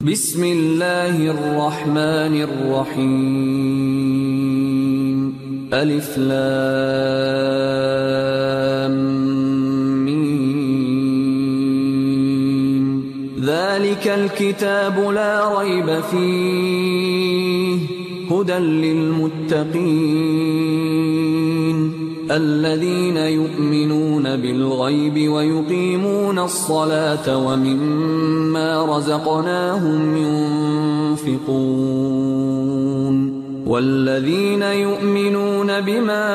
بسم الله الرحمن الرحيم. ألف لام ميم. ذلك الكتاب لا ريب فيه هدى للمتقين الذين يؤمنون بالغيب ويقيمون الصلاة ومما رزقناهم ينفقون والذين يؤمنون بما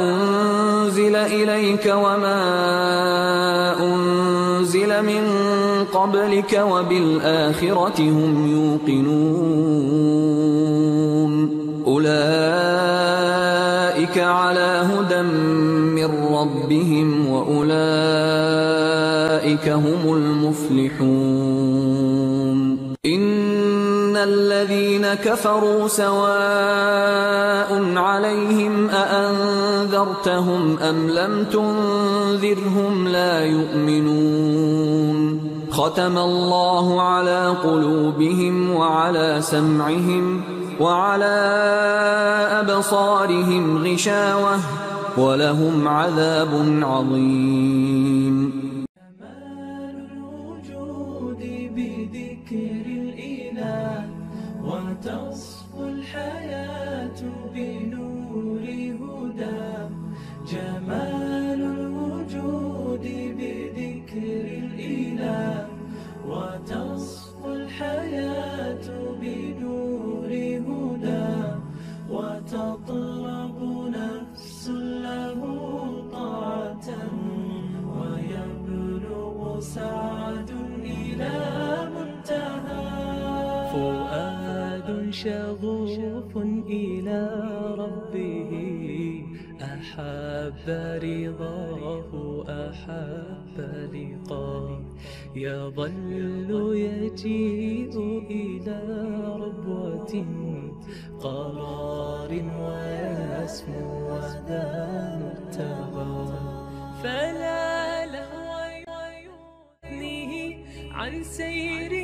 أنزل إليك وما أنزل من قبلك وبالآخرة هم يوقنون أولئك على هدى من ربهم وأولئك هم المفلحون. إن الذين كفروا سواء عليهم أأنذرتهم أم لم تنذرهم لا يؤمنون. ختم الله على قلوبهم وعلى سمعهم وعلى أبصارهم غشاوة ولهم عذاب عظيم. كمال الوجود بذكر الإله وتصفو الحياة بنور هداه. جمال الوجود بذكر الإله وتصفو الحياة بنور هداه. وتطلب نفس له طاعة ويبلغ سعد إلى منتهى. فؤاد شغوف إلى ربه أحب رضاه أحب لقاه. يظل يجيء إلى ربوة قرار ويسمو وذا مرتضى. فلا لهو يثنيه عن سيره